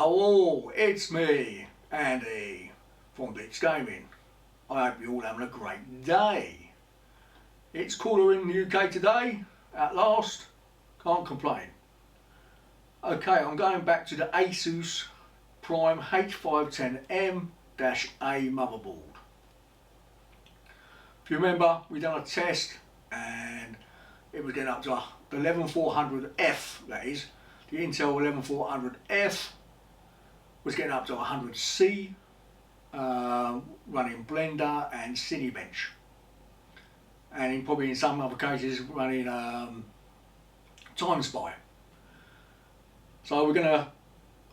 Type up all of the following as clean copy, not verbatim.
Hello, it's me, Andy, from Bleach Gaming. I hope you're all having a great day. It's cooler in the UK today, at last, can't complain. Okay, I'm going back to the Asus Prime H510M-A motherboard. If you remember, we done a test and it was getting up to the 11400F, that is, the Intel 11400F was getting up to 100C, running Blender and Cinebench, and probably in some other cases running Time Spy. So we're going to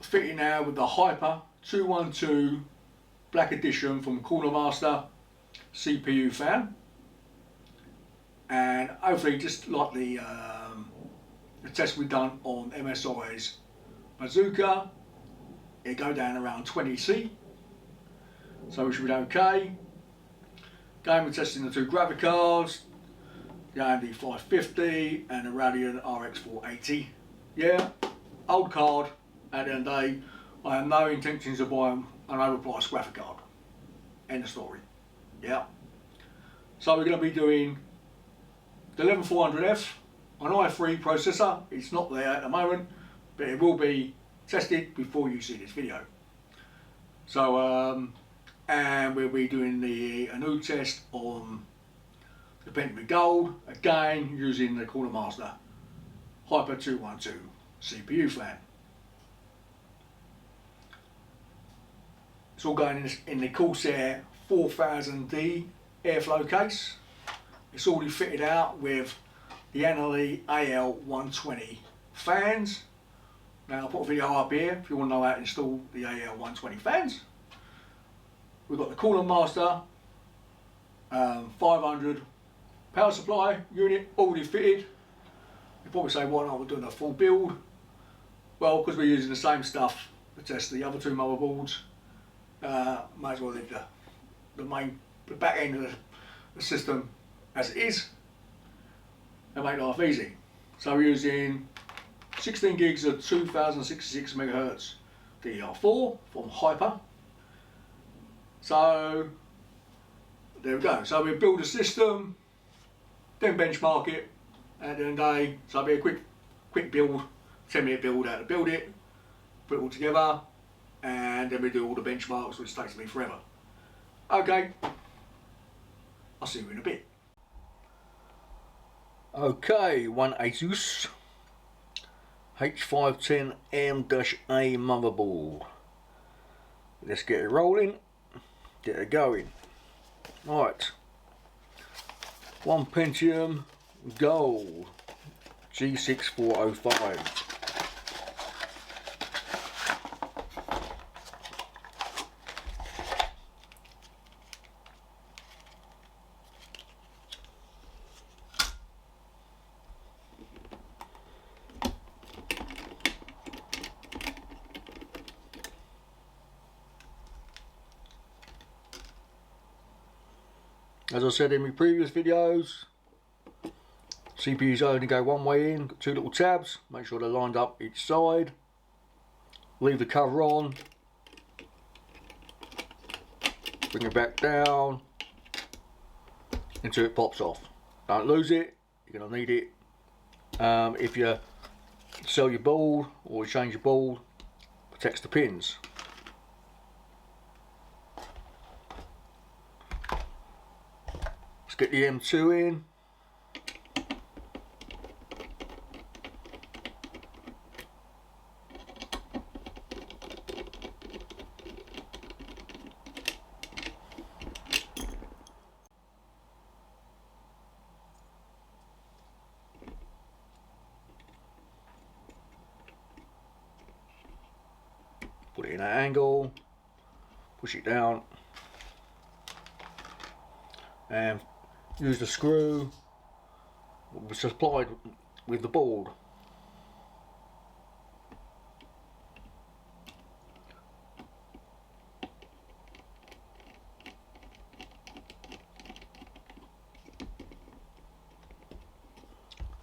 fit it now with the Hyper 212 Black Edition from Coolermaster CPU fan, and hopefully just like the test we've done on MSI's Bazooka, it go down around 20C, so we should be okay. Again, we're testing the two graphic cards, the AMD 550 and the Radeon RX 480. Yeah, old card. At the end of the day, I have no intentions of buying an overpriced graphic card. End of story. Yeah. So we're going to be doing the 11400F, an i3 processor. It's not there at the moment, but it will be tested before you see this video. So, and we'll be doing a new test on the Pentium Gold, again using the Coolermaster Hyper 212 CPU fan. It's all going in the Corsair 4000D airflow case. It's already fitted out with the Anally AL120 fans. Now I'll put a video up here if you want to know how to install the AL120 fans. We've got the Coolermaster 500 power supply unit already fitted. You probably say, why not we're doing a full build? Well, because we're using the same stuff to test the other two motherboards. Might as well leave the back end of the system as it is and make life easy. So we're using 16 gigs of 2066 MHz DDR4 from Hyper. So there we go. So we build a system, then benchmark it at the end of the day. So it'll be a quick build, 10-minute build, how to build it, put it all together, and then we do all the benchmarks, which takes me forever. Okay, I'll see you in a bit. Okay, one Asus H510M-A motherboard. Let's get it rolling, get it going. Right, one Pentium Gold G6405. As I said in my previous videos, CPUs only go one way in, got two little tabs, make sure they're lined up each side, leave the cover on, bring it back down until it pops off. Don't lose it, you're going to need it. If you sell your board or you change your board, protects the pins. Get the M2 in. Put it in that angle, push it down, and use the screw which is supplied with the board.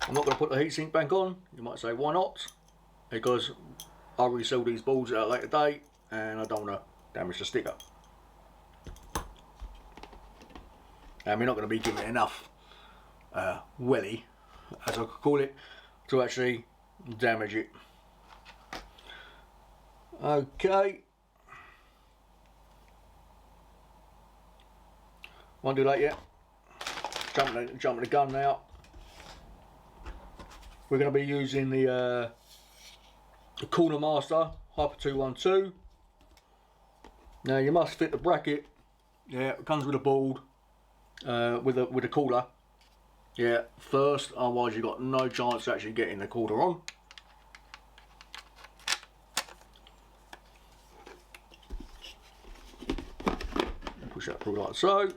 I'm not going to put the heatsink back on. You might say, why not? Because I'll resell these boards at a later date, and I don't want to damage the sticker. And we're not going to be giving it enough welly, as I could call it, to actually damage it. Okay. Won't do that yet. Jumping the gun now. We're going to be using the Coolermaster Hyper 212. Now you must fit the bracket. Yeah, it comes with a board, with a cooler. Yeah, first, otherwise you've got no chance of actually getting the cooler on. Push that through like so.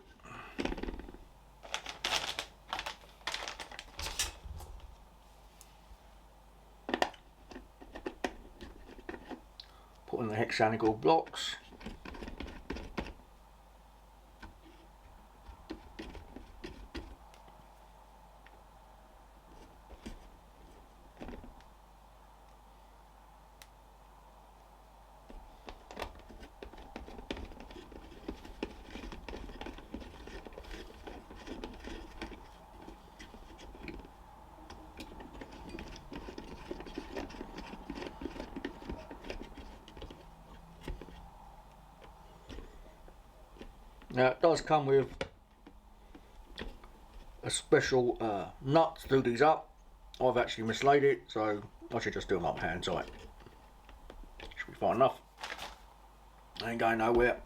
Put in the hexagonal blocks. Now it does come with a special nut to do these up. I've actually mislaid it, so I should just do them up hand tight. Should be fine enough. Ain't going nowhere.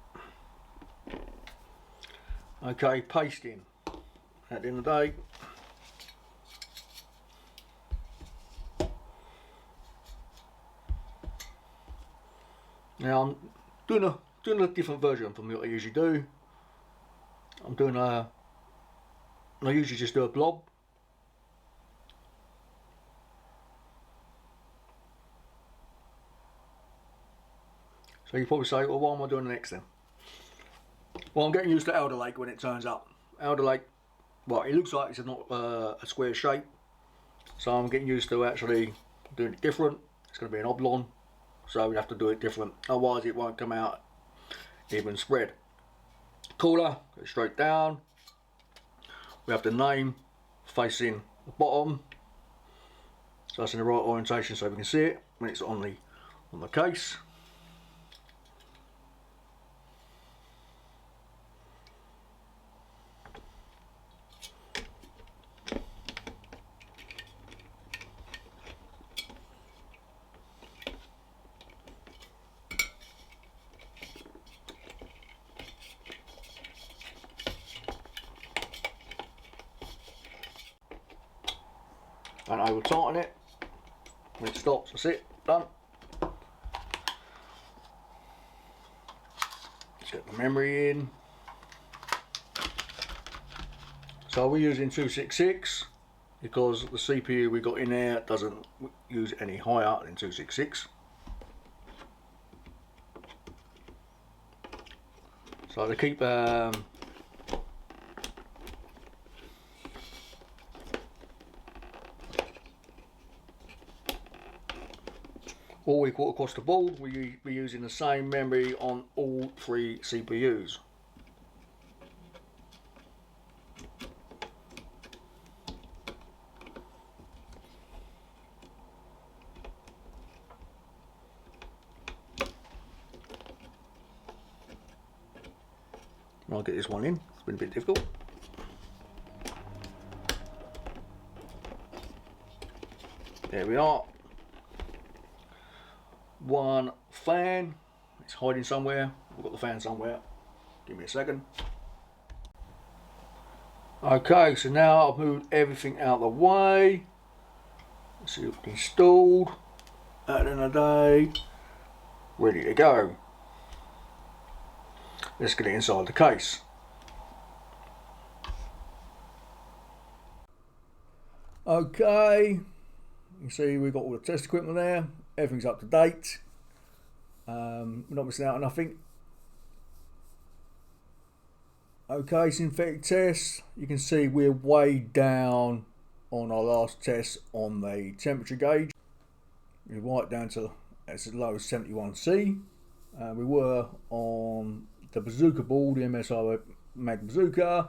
Okay, pasting. At the end of the day, now I'm doing a different version from what I usually do. I usually just do a blob. So you probably say, well, what am I doing next then? Well, I'm getting used to Elder Lake when it turns up. Elder Lake, well, it looks like it's not a square shape. So I'm getting used to actually doing it different. It's going to be an oblong, so we have to do it different. Otherwise it won't come out even spread. Cooler, go straight down. We have the name facing the bottom, so that's in the right orientation so we can see it when it's on the case. And I will tighten it when it stops. That's it, done. Let's get the memory in. So we're using 266 because the CPU we got in there doesn't use any higher than 266. So to keep all equal across the board, we're using the same memory on all three CPUs. I'll get this one in, it's been a bit difficult. There we are. One fan, it's hiding somewhere. We've got the fan somewhere. Give me a second. Okay, so now I've moved everything out of the way. Let's see it's installed. At the end of the day, ready to go. Let's get it inside the case. Okay, you see we've got all the test equipment there. Everything's up to date. We're not missing out on nothing. Okay, synthetic tests. You can see we're way down on our last test on the temperature gauge. We're right down to It's as low as 71C. We were on the bazooka board, the MSI Mag Bazooka,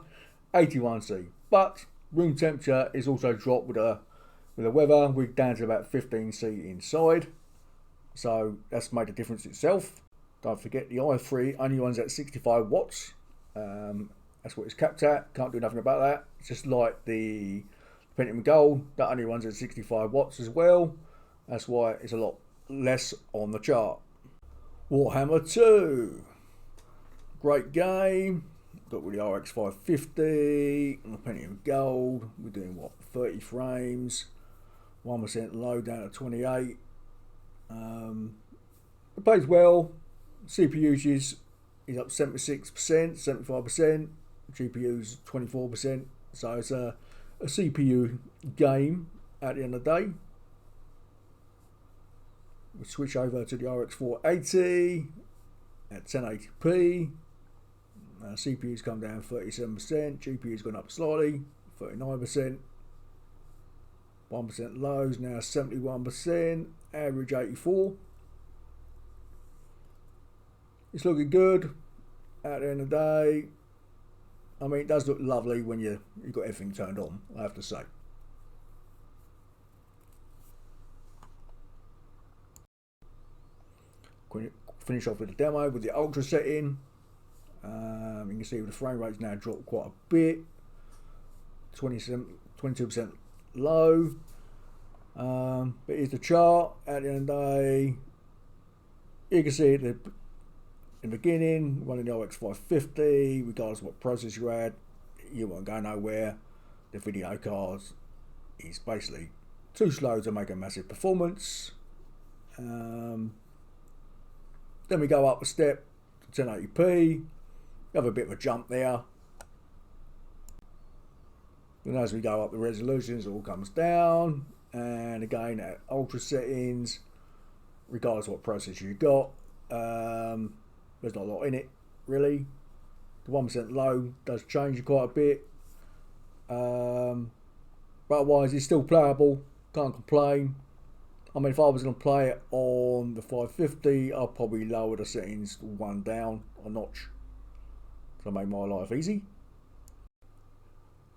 81C. But room temperature is also dropped with the weather. We're down to about 15C inside. So that's made a difference itself. Don't forget the i3 only runs at 65 watts. That's what it's capped at. Can't do nothing about that. It's just like the Pentium Gold, that only runs at 65 watts as well. That's why it's a lot less on the chart. Warhammer 2. Great game. Got with the RX 550 and the Pentium Gold. We're doing what? 30 frames. 1% low down to 28. It plays well. CPU usage is up 76%, 75%. GPU's 24%. So it's a CPU game at the end of the day. We switch over to the RX 480 at 1080p. CPU's come down 37%. GPU's gone up slightly, 39%. 1% lows now 71%. Average 84. It's looking good at the end of the day. I mean, it does look lovely when you've got everything turned on, I have to say. Finish off with the demo with the ultra setting. You can see the frame rate's now dropped quite a bit. 22% low. But here's the chart at the end of the day. You can see it in the beginning, running the RX 550, regardless of what processor you had, you won't go nowhere. The video card is basically too slow to make a massive performance. Then we go up a step to 1080p. You have a bit of a jump there. And as we go up the resolutions, it all comes down. And again, at ultra settings, regardless of what processor you got, there's not a lot in it, really. The 1% low does change quite a bit. But otherwise, it's still playable. Can't complain. I mean, if I was going to play it on the 550, I'll probably lower the settings one down a notch to make my life easy.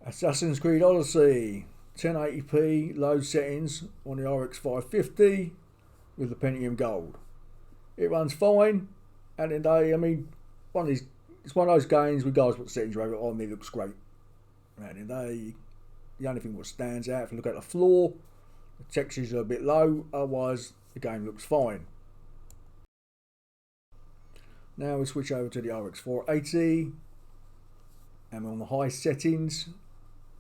Assassin's Creed Odyssey, 1080p low settings on the RX 550 with the Pentium Gold. It runs fine. At the end of the day, I mean, it's one of those games, regardless of what settings you have it on, it looks great. At the end of the day, the only thing that stands out, if you look at the floor, the textures are a bit low, otherwise the game looks fine. Now we switch over to the RX 480 and we're on the high settings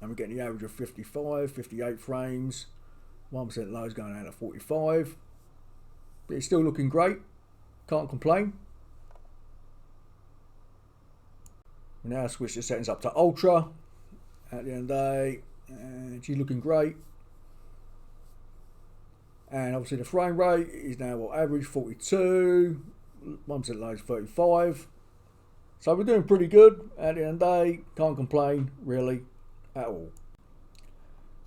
and we're getting the average of 55, 58 frames, 1% low is going down to 45, but it's still looking great, can't complain. We now switch the settings up to ultra at the end of the day and she's looking great. And obviously the frame rate is now what, average 42, 1% low is 35. So we're doing pretty good at the end of the day. Can't complain really at all.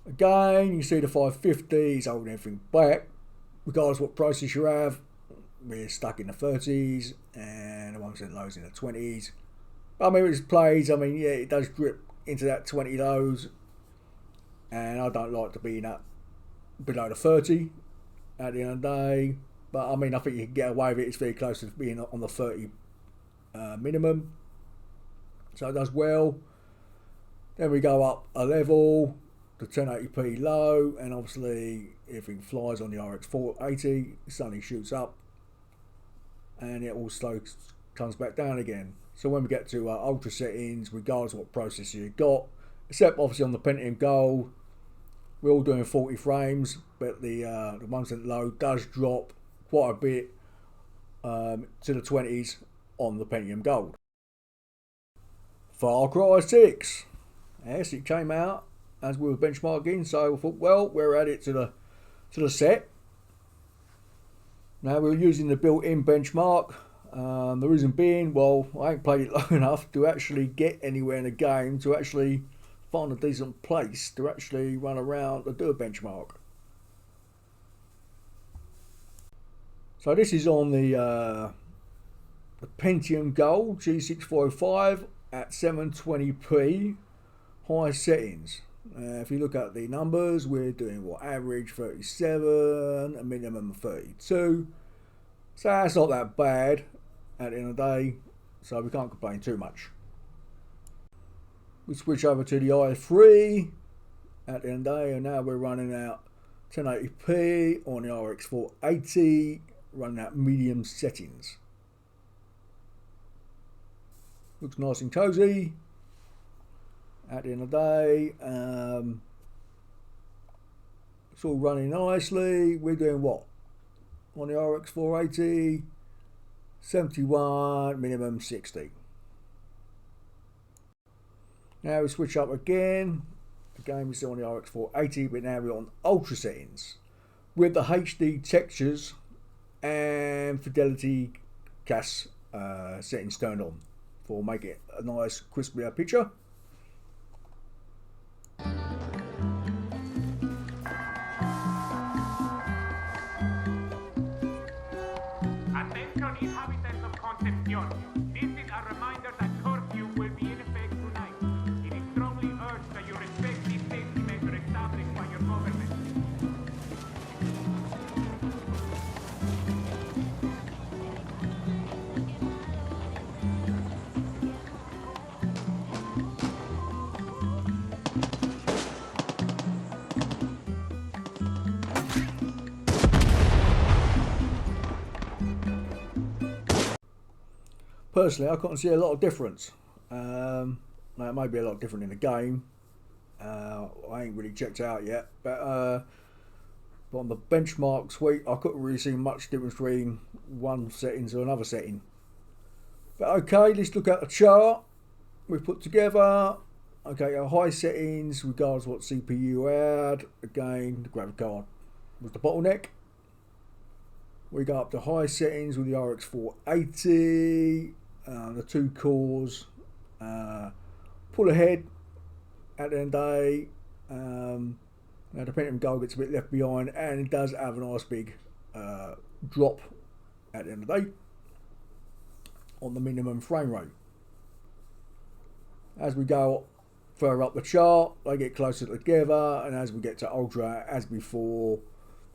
Again, you see the 550 is holding everything back. Regardless of what processor you have, we're stuck in the 30s and the 1% lows in the 20s. But I mean, it plays, I mean, yeah, it does drip into that 20 lows. And I don't like to be in that below the 30 at the end of the day, but I mean, I think you can get away with it. It's very close to being on the 30 minimum, so it does well. Then we go up a level to 1080p low, and obviously everything flies on the RX 480. It suddenly shoots up, and it all slow comes back down again. So when we get to ultra settings, regardless of what processor you got, except obviously on the Pentium Gold, we're all doing 40 frames, but the 1% low does drop quite a bit to the 20s on the Pentium Gold. Far Cry 6. Yes, it came out as we were benchmarking, so I thought, well, we're at it to the set. Now we're using the built-in benchmark. The reason being, well, I ain't played it long enough to actually get anywhere in the game to actually find a decent place to actually run around and do a benchmark. So this is on the Pentium Gold G6405 at 720p high settings. If you look at the numbers, we're doing what, average 37, a minimum of 32. So that's not that bad at the end of the day, so we can't complain too much. We switch over to the i3 at the end of the day, and now we're running out 1080p on the RX 480, running out medium settings. Looks nice and cozy at the end of the day. It's all running nicely. We're doing what? On the RX 480, 71, minimum 60. Now we switch up again. Again, we're still on the RX 480, but now we're on ultra settings with the HD textures and fidelity CAS settings turned on for make it a nice crispier picture. Attention inhabitants of Concepcion. This is a reminder that curfew will be in effect tonight. It is strongly urged that you respect these safety measures established by your government. Personally, I can't see a lot of difference. Now it may be a lot different in the game. I ain't really checked it out yet, but on the benchmark suite, I couldn't really see much difference between one setting to another setting. But okay, let's look at the chart we put together. Okay, our high settings, regardless of what CPU you had. Again, the graphic card was the bottleneck. We go up to high settings with the RX 480, the 2 cores, pull ahead at the end of the day. Now the Pentium Gold gets a bit left behind, and it does have a nice big drop at the end of the day on the minimum frame rate. As we go further up the chart, they get closer together, and as we get to ultra, as before,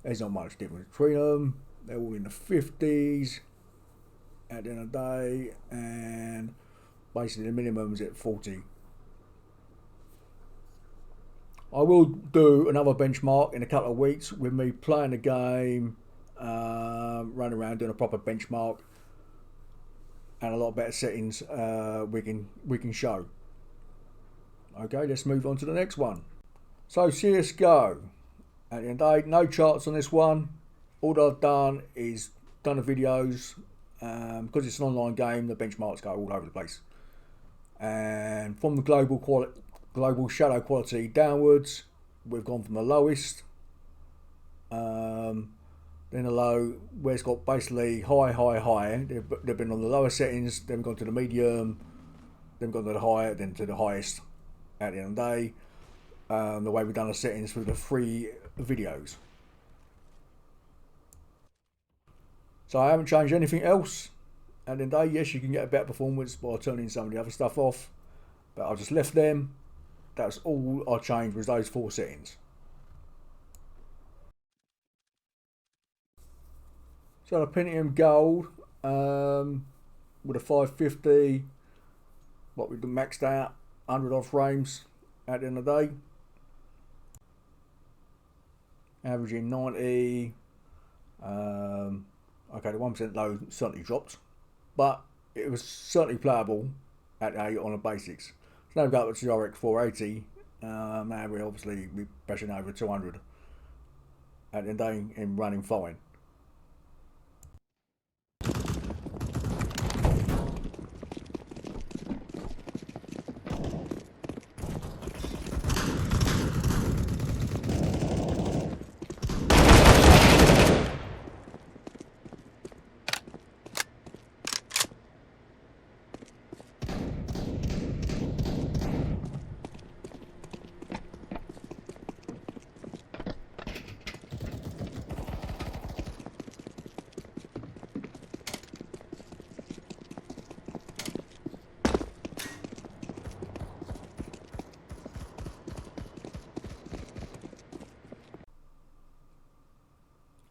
there's not much difference between them. They're all in the 50s at the end of the day, and basically the minimum is at 40. I will do another benchmark in a couple of weeks with me playing the game, running around doing a proper benchmark, and a lot better settings we can show. Okay, let's move on to the next one. So CSGO, at the end of the day, no charts on this one. All I've done is done the videos, because it's an online game, the benchmarks go all over the place. And from the global shadow quality downwards, we've gone from the lowest, then the low, where it's got basically high. They've been on the lower settings, then gone to the medium, then gone to the high, then to the highest at the end of the day. The way we've done the settings for the free videos. So I haven't changed anything else. At the end of the day, yes, you can get a better performance by turning some of the other stuff off, but I just left them. That's all I changed, was those 4 settings. So the Pentium Gold with a 550, what we've maxed out, 100 odd frames at the end of the day. Averaging 90. Okay, the 1% low certainly dropped, but it was certainly playable at A on the basics. So now we've got to the RX 480. Now we're obviously pushing over 200 at the end of the day and running fine.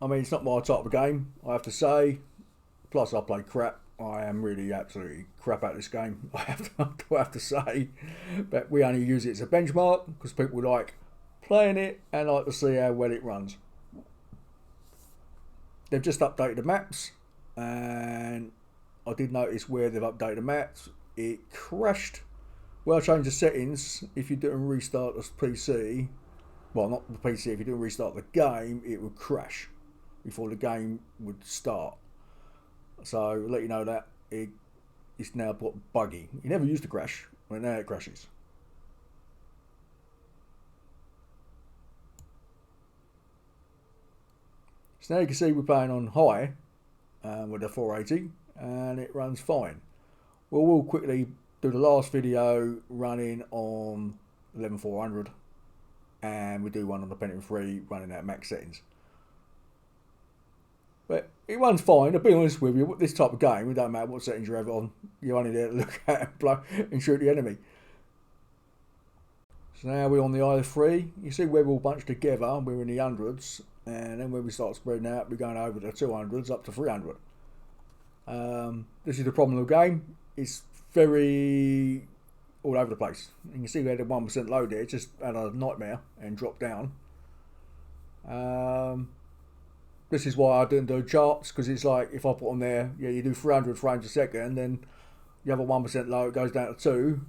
I mean, it's not my type of game, I have to say. Plus, I play crap. I am really absolutely crap at this game, I have to say. But we only use it as a benchmark because people like playing it and like to see how well it runs. They've just updated the maps, and I did notice where they've updated the maps, it crashed. Well, I changed the settings. If you didn't restart the PC, well, not the PC, if you didn't restart the game, it would crash before the game would start. So I'll let you know that it's now buggy. It never used to crash, but now it crashes. So now you can see we're playing on high with the 480 and it runs fine. We'll quickly do the last video running on 11400 and we do one on the Pentium 3 running at max settings. But it runs fine. To be honest with you, this type of game, it don't matter what settings you have it on, you're only there to look at and blow and shoot the enemy. So now we're on the i3. You see where we're all bunched together, we're in the hundreds, and then when we start spreading out, we're going over the 200s up to 300. This is the problem with the game. It's very all over the place. You can see we had a 1% load there, it just had a nightmare and dropped down. This is why I didn't do charts, because it's like if I put on there, yeah, you do 300 frames a second, then you have a 1% low, it goes down to 2.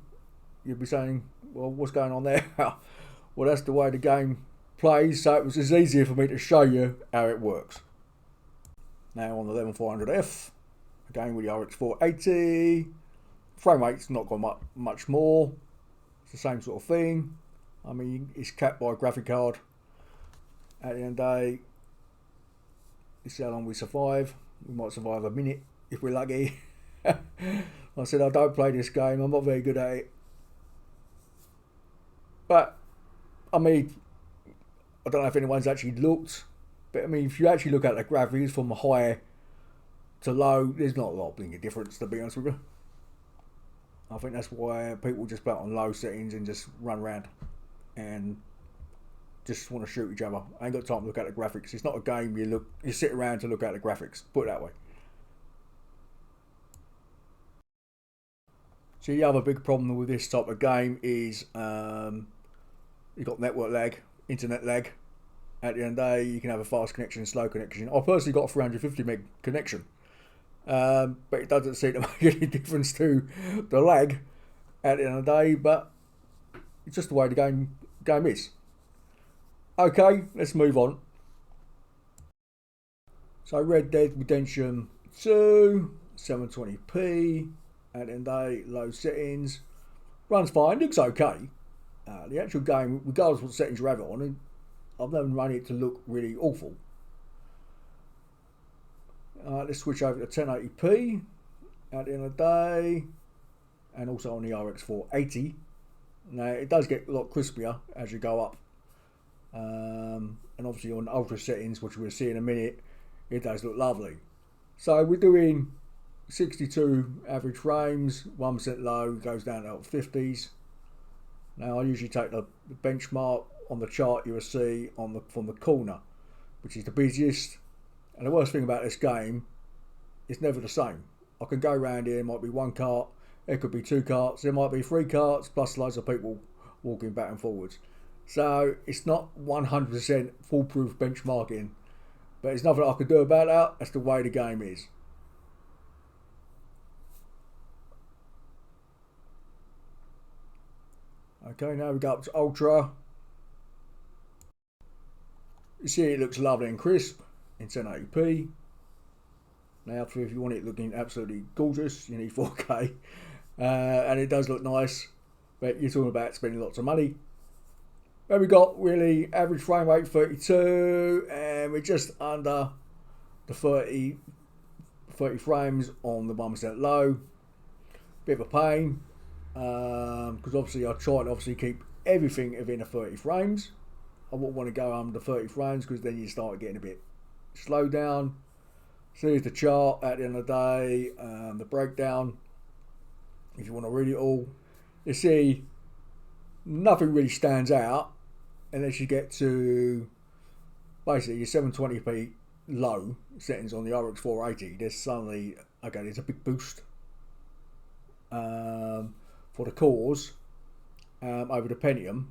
You'd be saying, well, what's going on there? Well, that's the way the game plays, so it was just easier for me to show you how it works. Now on the 11400F, again with the RX 480, frame rate's not got much more. It's the same sort of thing. I mean, it's capped by a graphic card. At the end of the day, this is how long we survive. We might survive a minute if we're lucky. I said I don't play this game, I'm not very good at it. But, I mean, I don't know if anyone's actually looked, but I mean, if you actually look at the graphics from high to low, there's not a lot of difference, to be honest with you. I think that's why people just play it on low settings and just run around and just want to shoot each other. I ain't got time to look at the graphics. It's not a game you sit around to look at the graphics, put it that way. So the other big problem with this type of game is you've got network lag, internet lag. At the end of the day, you can have a fast connection and slow connection. I personally got a 350 meg connection, but it doesn't seem to make any difference to the lag at the end of the day, but it's just the way the game is. Okay, let's move on. So Red Dead Redemption 2, 720p, at the end of the day, low settings, runs fine, looks okay. The actual game, regardless of what settings you have it on, I've never run it to look really awful. Let's switch over to 1080p at the end of the day, and also on the RX 480. Now it does get a lot crispier as you go up. And obviously on ultra settings, which we'll see in a minute, it does look lovely. So we're doing 62 average frames, 1% low, goes down to 50s. Now I usually take the benchmark on the chart you will see from the corner, which is the busiest. And the worst thing about this game, it's never the same. I can go around here, it might be one cart, it could be two carts, there might be three carts, plus loads of people walking back and forwards. So it's not 100% foolproof benchmarking, but there's nothing I can do about that. That's the way the game is. Okay, now we go up to Ultra. You see it looks lovely and crisp in 1080p. Now if you want it looking absolutely gorgeous, you need 4K. And it does look nice, but you're talking about spending lots of money. But we got really average frame rate 32, and we're just under the 30 frames on the 1% low. Bit of a pain, because obviously I try to keep everything within the 30 frames. I wouldn't want to go under 30 frames because then you start getting a bit slow down. So here's the chart at the end of the day, the breakdown. If you want to read it all, you see nothing really stands out unless you get to basically your 720p low settings on the RX 480, there's suddenly, okay, there's a big boost for the cores over the Pentium,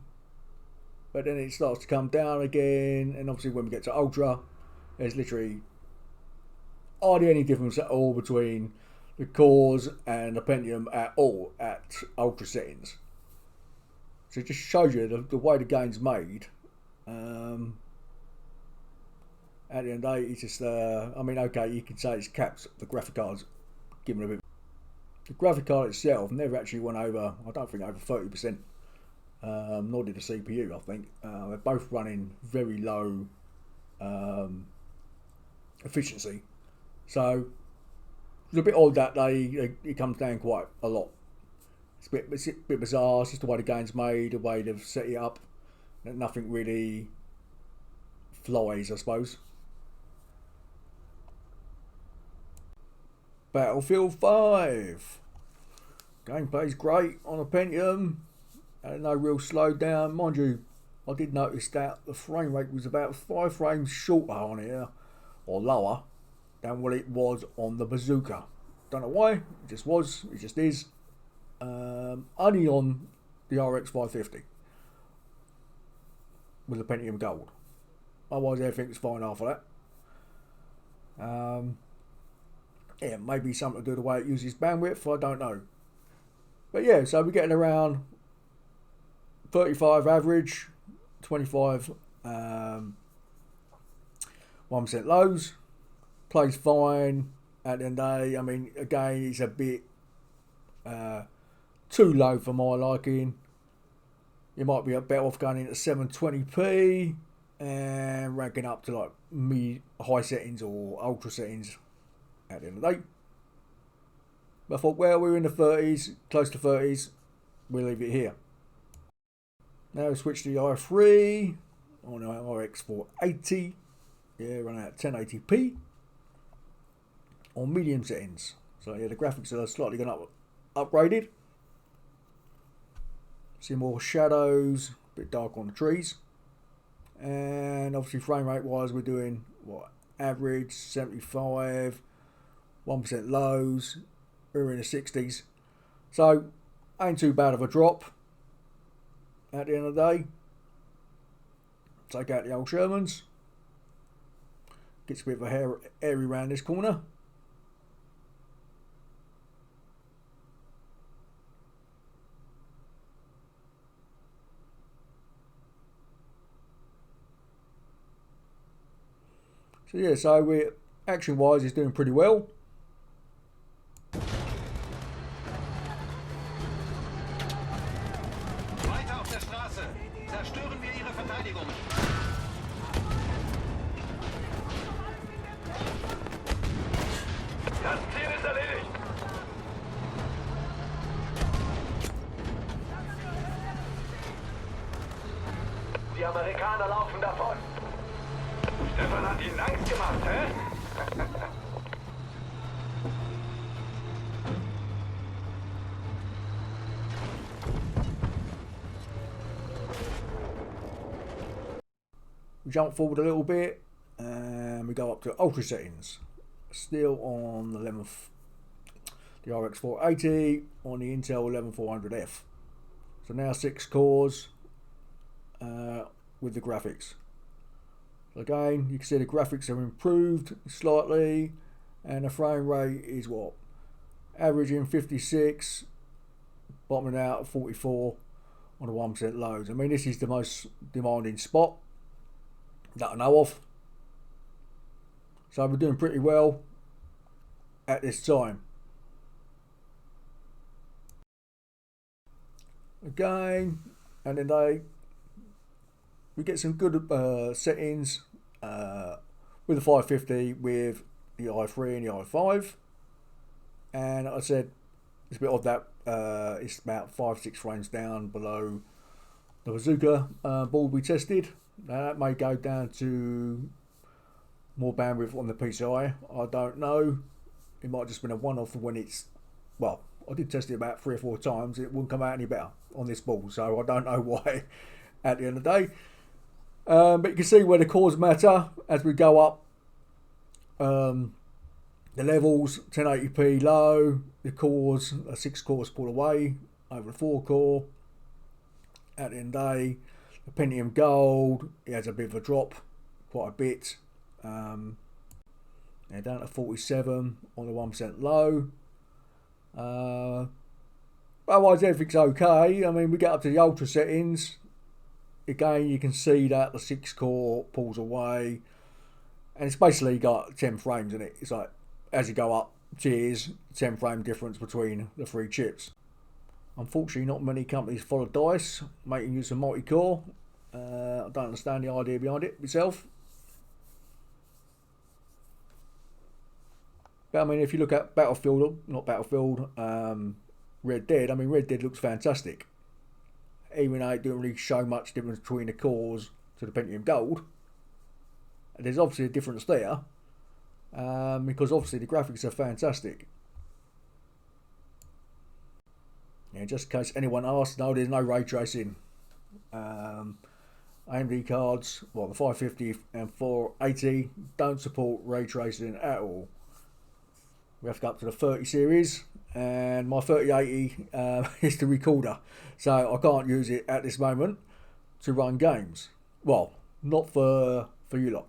but then it starts to come down again, and obviously when we get to Ultra, there's literally hardly any difference at all between the cores and the Pentium at Ultra settings. So it just shows you the way the game's made. At the end of the day, it's just, I mean, okay, you can say it's capped, the graphic card's given a bit. The graphic card itself never actually went over, I don't think, over 30%, nor did the CPU, I think. They're both running very low efficiency. So, it's a bit odd that it comes down quite a lot. It's a bit bizarre, it's just the way the game's made, the way they've set it up. Nothing really flies, I suppose. Battlefield 5. Gameplay's great on a Pentium. No real slowdown. Mind you, I did notice that the frame rate was about 5 frames shorter on here, or lower, than what it was on the Bazooka. Don't know why, it just was, it just is. Only on the RX 550 with the Pentium Gold. Otherwise everything's fine after that. Yeah, maybe something to do with the way it uses bandwidth, I don't know. But yeah, so we're getting around 35 average, 25 1% lows. Plays fine at the end of the day. I mean, again, it's a bit too low for my liking. You might be better off going into 720p and ranking up to like high settings or ultra settings at the end of the day. But I thought, well, we're in the 30s, close to 30s, we'll leave it here. Now we switch to the i3 on our RX 480. Yeah, running at 1080p on medium settings. So yeah, the graphics are slightly going upgraded. See more shadows, a bit dark on the trees. And obviously frame rate wise, we're doing what, average 75, 1% lows, we're in the 60s. So ain't too bad of a drop at the end of the day. Take out the old Shermans. Gets a bit of a airy round this corner. So yeah, so we're action wise is doing pretty well. Weiter auf der Straße. Zerstören wir ihre Verteidigung. Das Ziel ist erledigt. Die Amerikaner laufen davon. Stefan hat ihnen Angst gemacht, hä? We jump forward a little bit and we go up to ultra settings. Still on the RX 480 on the Intel 11400F. So now 6 cores with the graphics. So again, you can see the graphics have improved slightly, and the frame rate is what? Averaging 56, bottoming out at 44 on the 1% lows. I mean, this is the most demanding spot that I know of. So we're doing pretty well at this time. Again, and then we get some good settings with the 550 with the i3 and the i5. And like I said, it's a bit odd that it's about 5-6 frames down below the Bazooka board we tested. Now that may go down to more bandwidth on the PCI. I don't know. It might have just been a one-off when it's, well, I did test it about 3 or 4 times. It wouldn't come out any better on this board, so I don't know why at the end of the day. But you can see where the cores matter as we go up The levels, 1080p low, the cores, a 6 cores pulled away over a 4 core. At the end of the day, the Pentium Gold, it has a bit of a drop, quite a bit. Down to 47 on the 1% low. Otherwise everything's okay. I mean, we get up to the ultra settings. Again, you can see that the 6 core pulls away. And it's basically got 10 frames in it. It's like, as you go up tiers, 10 frame difference between the 3 chips. Unfortunately, not many companies follow DICE, making use of multi-core. I don't understand the idea behind it myself. But I mean, if you look at Red Dead, I mean, Red Dead looks fantastic. Even though it didn't really show much difference between the cores to the Pentium Gold. There's obviously a difference there, because obviously the graphics are fantastic. Yeah, just in case anyone asks, no, there's no ray tracing. AMD cards, well, the 550 and 480 don't support ray tracing at all. We have to go up to the 30 series, and my 3080 is the recorder, so I can't use it at this moment to run games. Well, not for you lot.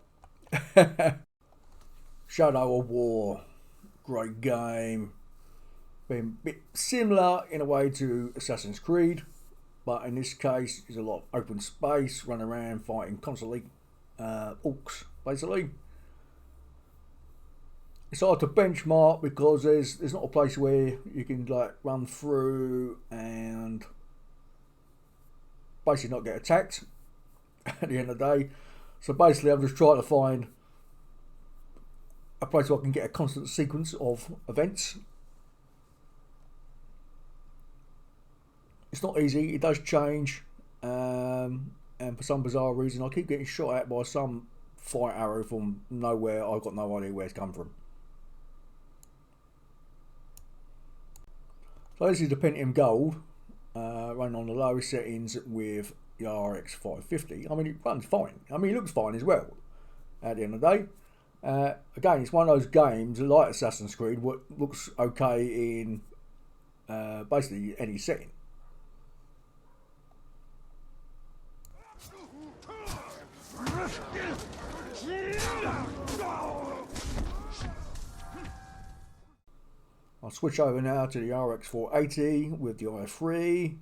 Shadow of War, great game. Been a bit similar in a way to Assassin's Creed, but in this case there's a lot of open space, run around fighting constantly, orcs basically. It's hard to benchmark because there's not a place where you can like run through and basically not get attacked at the end of the day. So basically I'm just trying to find a place where I can get a constant sequence of events. It's not easy, it does change, and for some bizarre reason I keep getting shot at by some fire arrow from nowhere. I've got no idea where it's come from. So this is the Pentium Gold, running on the lowest settings with the RX 550. I mean, it runs fine. I mean, it looks fine as well at the end of the day. Again, it's one of those games like Assassin's Creed, what looks okay in basically any setting. I'll switch over now to the RX 480 with the i3.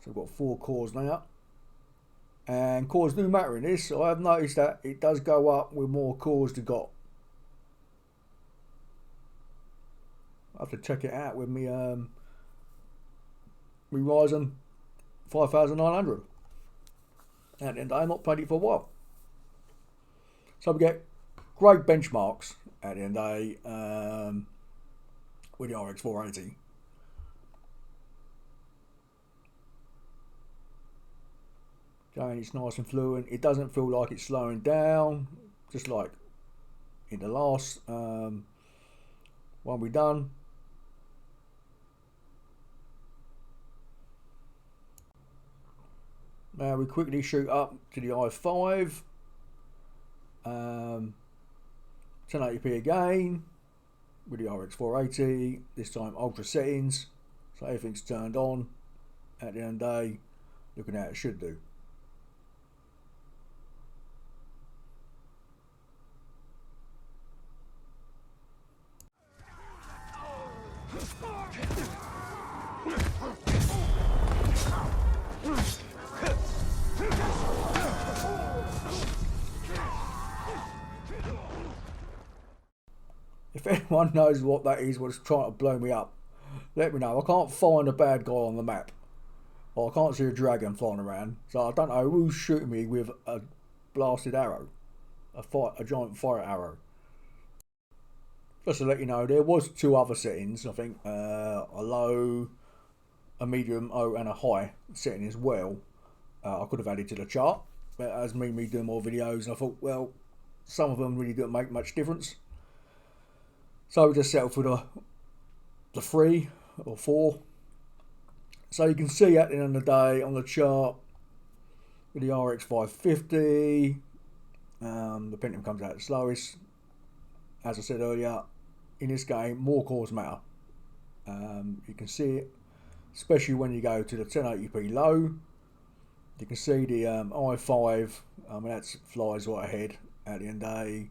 So I've got 4 cores now. And cores do matter in this. So I have noticed that it does go up with more cores you've got. I have to check it out with me Ryzen 5900. And then I've not played it for a while. So we get great benchmarks at the end of the day with the RX 480. Again, it's nice and fluent. It doesn't feel like it's slowing down, just like in the last one we done. Now we quickly shoot up to the i5, 1080p again with the RX 480. This time ultra settings, so everything's turned on. At the end of the day, looking at it should do. If anyone knows what that is, what's trying to blow me up, let me know. I can't find a bad guy on the map. Or I can't see a dragon flying around. So I don't know who's shooting me with a blasted arrow. A giant fire arrow. Just to let you know, there was 2 other settings. I think a low, a medium, and a high setting as well. I could have added to the chart. But as me doing more videos, I thought, well, some of them really don't make much difference. So we just settled for the 3 or 4. So you can see at the end of the day on the chart with the RX 550, the Pentium comes out the slowest. as I said earlier, in this game, more cores matter. You can see it, especially when you go to the 1080p low. You can see the i5, I mean, that flies right ahead at the end of the day.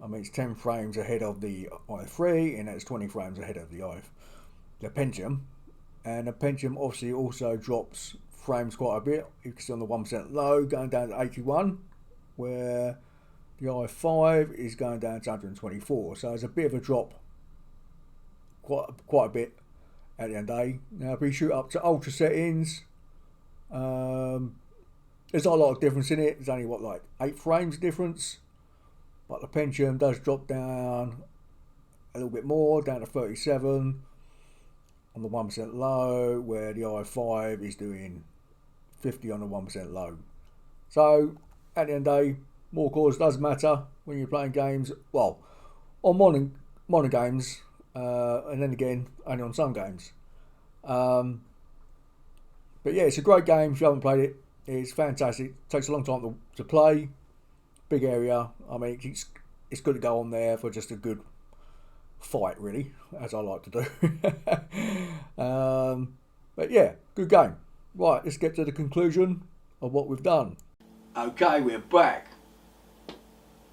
I mean, it's 10 frames ahead of the i3, and that's 20 frames ahead of the Pentium. And the Pentium obviously also drops frames quite a bit. You can see on the 1% low, going down to 81, where the i5 is going down to 124. So it's a bit of a drop, quite a bit at the end of the day. Now, if we shoot up to ultra settings, there's not a lot of difference in it. There's only like 8 frames difference, but the Pentium does drop down a little bit more, down to 37 on the 1% low, where the i5 is doing 50 on the 1% low. So at the end of the day, more cores does matter when you're playing games. Well, on modern games, and then again only on some games. But yeah, it's a great game. If you haven't played it, it's fantastic. It takes a long time to play. Big area. I mean, it's good to go on there for just a good fight, really, as I like to do. But yeah, good game. Right, let's get to the conclusion of what we've done. Okay, we're back.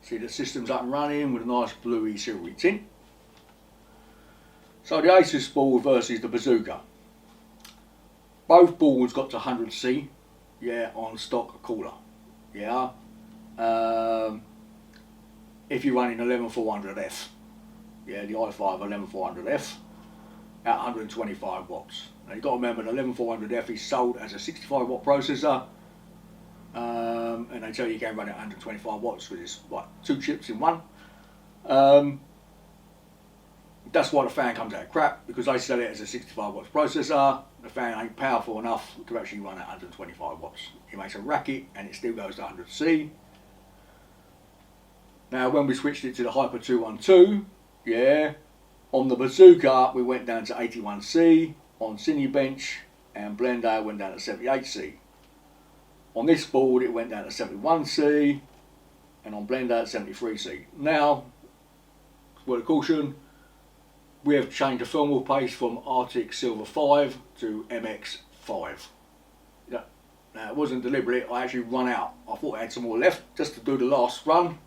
See, the system's up and running with a nice bluey silvery tint. So the Asus board versus the Bazooka. Both boards got to 100C, yeah, on stock cooler, yeah. If you're running 11400F, yeah, the i5 11400F at 125 watts. Now you've got to remember the 11400F is sold as a 65 watt processor, and they tell you can run it at 125 watts with this, like, 2 chips in one. That's why the fan comes out crap, because they sell it as a 65 watts processor. The fan ain't powerful enough to actually run at 125 watts. It makes a racket and it still goes to 100C. Now when we switched it to the Hyper 212, yeah, on the Bazooka we went down to 81C, on Cinebench and Blender went down to 78C. On this board it went down to 71C, and on Blender 73C. Now, word of caution, we have changed the thermal paste from Arctic Silver 5 to MX5. Yeah. Now, it wasn't deliberate, I actually run out. I thought I had some more left just to do the last run,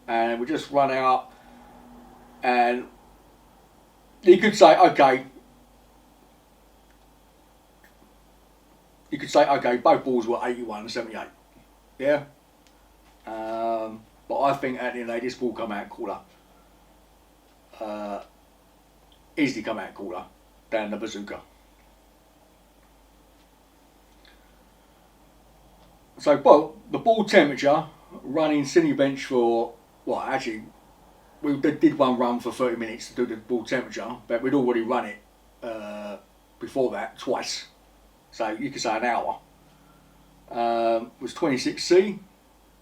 and we just run out, and you could say, okay, both balls were 81 and 78, yeah? But I think at the end of the day, this ball come out cooler. Easily come out cooler than the Bazooka. So, well, the ball temperature running Cinebench for, well, actually, we did one run for 30 minutes to do the ball temperature, but we'd already run it before that twice. So you could say an hour. Was 26C,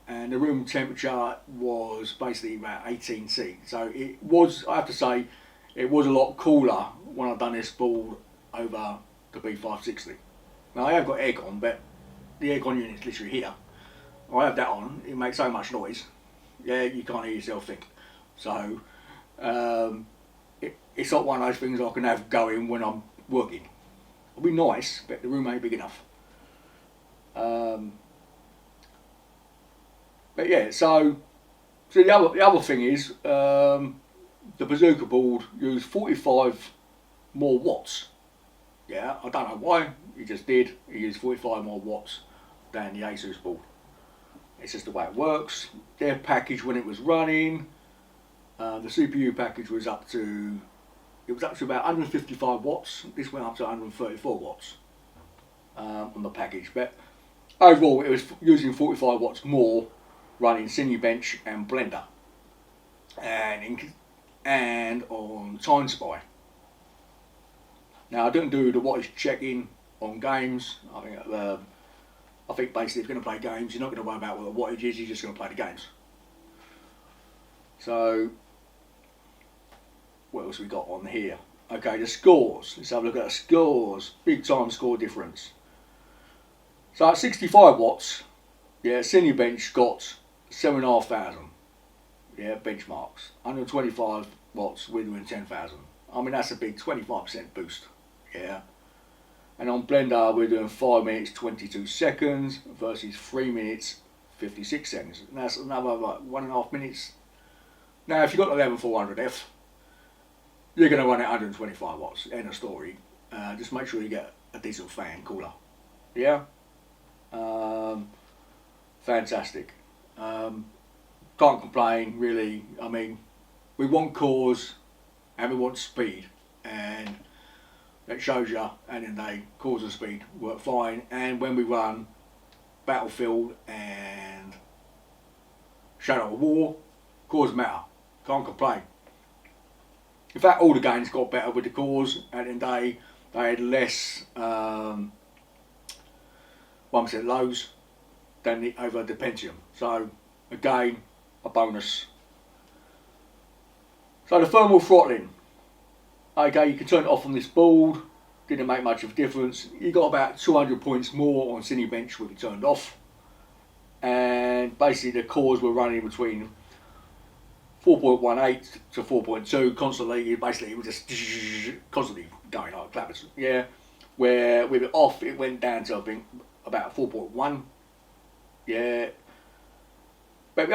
and the room temperature was basically about 18C. So it was, I have to say, it was a lot cooler when I've done this board over the B560. Now I have got aircon, but the aircon unit's literally here. I have that on, it makes so much noise. Yeah, you can't hear yourself think. So it's not one of those things I can have going when I'm working. It'll be nice, but the room ain't big enough. But yeah, so the other thing is, the Bazooka board used 45 more watts. Yeah, I don't know why, he just did. He used 45 more watts than the Asus board. It's just the way it works. Their package when it was running, the CPU package was up to, about 155 watts. This went up to 134 watts on the package. But overall, it was using 45 watts more running Cinebench and Blender, and on Time Spy. Now I don't do the wattage checking on games. I think basically if you're going to play games, you're not going to worry about what the wattage is. You're just going to play the games. So what else we got on here? Okay, the scores. Let's have a look at the scores. Big time score difference. So at 65 watts, yeah, Cinebench got 7,500. yeah, benchmarks. 125 watts, we're doing 10,000. I mean, that's a big 25% boost, yeah. And on Blender, we're doing 5 minutes 22 seconds versus 3 minutes 56 seconds. And that's another like 1.5 minutes. Now, if you've got the 11400F, you're going to run at 125 watts. End of story. Just make sure you get a decent fan cooler. Yeah. Fantastic. Can't complain really. I mean, we want cores and we want speed, and it shows you. And then they cores and speed work fine. And when we run Battlefield and Shadow of War, cores matter. Can't complain. In fact, all the games got better with the cores, and then they had less 1% lows than over the Pentium. So again, a bonus. So the thermal throttling. Okay, you can turn it off on this board. Didn't make much of a difference. You got about 200 points more on Cinebench with it turned off. And basically the cores were running between 4.18 to 4.2 constantly. Basically it was just constantly going like clappers. Yeah. Where with it off it went down to I think about 4.1. Yeah. But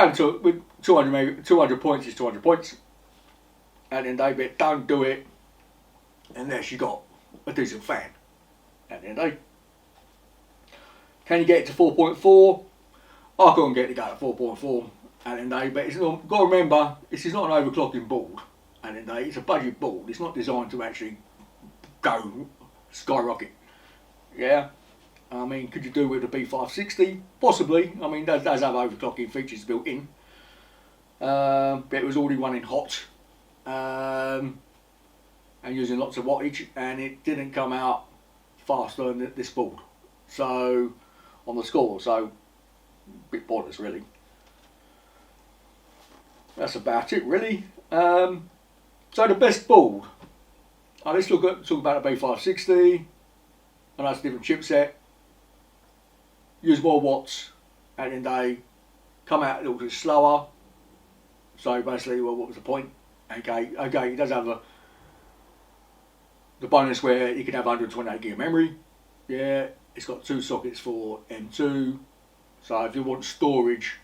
with 200 maybe 200 points is 200 points. And then they bet don't do it unless you got a decent fan. At the end of the day. Can you get it to 4.4? I couldn't get it to go to 4.4 at the end of the day, but it's not, got to remember, this is not an overclocking board at the end of the day, it's a budget board, it's not designed to actually go skyrocket. Yeah, I mean, could you do with a B560? Possibly, I mean, that does have overclocking features built in, but it was already running hot and using lots of wattage, and it didn't come out faster than this board. So, on the score, so a bit pointless really. That's about it really. So the best board. Let's talk about the B560. And that's a different chipset. Use more watts at the end of the day. Come out a little bit slower. So basically, well, what was the point? Okay, it does have the bonus where you can have 128 gig of memory. Yeah, it's got 2 sockets for M2. So if you want storage,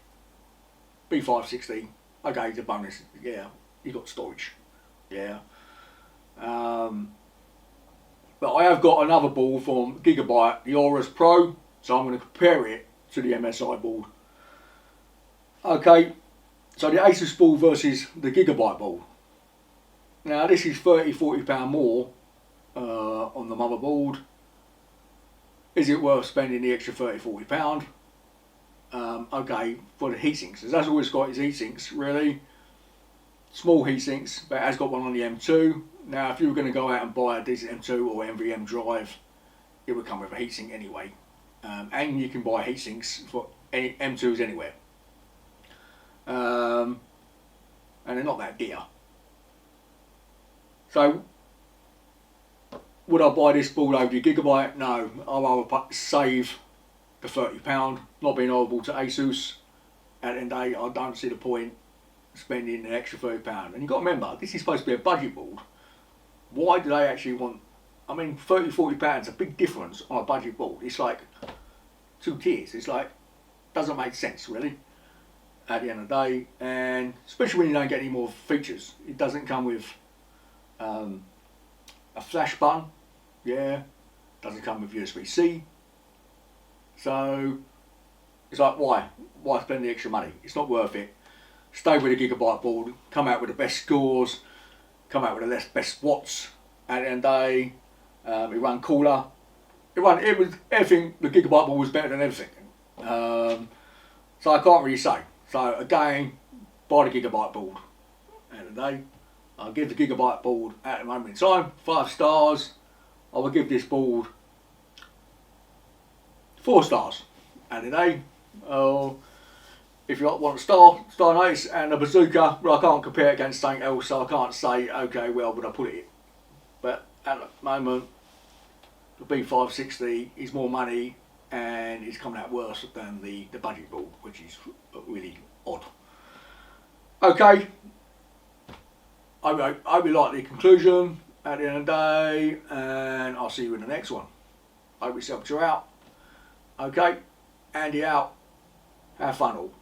B560, okay, it's a bonus. Yeah, you got storage. Yeah. But I have got another board from Gigabyte, the Aorus Pro. So I'm going to compare it to the MSI board. Okay, so the Asus board versus the Gigabyte board. Now this is £30–40 more on the motherboard. Is it worth spending the extra £30–40? Okay, for the heatsinks, that's all it's got is heatsinks really. Small heatsinks, but it has got one on the M2. Now if you were going to go out and buy a decent M2 or NVMe drive, it would come with a heatsink anyway. And you can buy heatsinks for any M2s anywhere. And they're not that dear. So, would I buy this board over the Gigabyte? No, I'd rather save the £30, not being able to Asus. At the end of the day, I don't see the point spending an extra £30. And you've got to remember, this is supposed to be a budget board. Why do they actually want, I mean, £30–40 is a big difference on a budget board. It's like 2 tiers. It's like, doesn't make sense really at the end of the day. And especially when you don't get any more features. It doesn't come with a flash button. Yeah, doesn't come with USB-C. So it's like, why spend the extra money? It's not worth it. Stay with a Gigabyte board, come out with the best scores, come out with the best watts at the end of the day. It ran cooler. It was everything. The Gigabyte board was better than everything. So I can't really say. So again, buy the Gigabyte board at the end of the day. I'll give the Gigabyte board at the moment in time 5 stars. I will give this board 4 stars at the end of the day. If you want a star nice and a bazooka, well, I can't compare it against something else, so I can't say, okay, well, would I put it in? But at the moment, the B560 is more money and it's coming out worse than the budget board, which is really odd. Okay. I hope you like the conclusion at the end of the day, and I'll see you in the next one. Hope yourself are out. Okay, Andy out. Have fun all.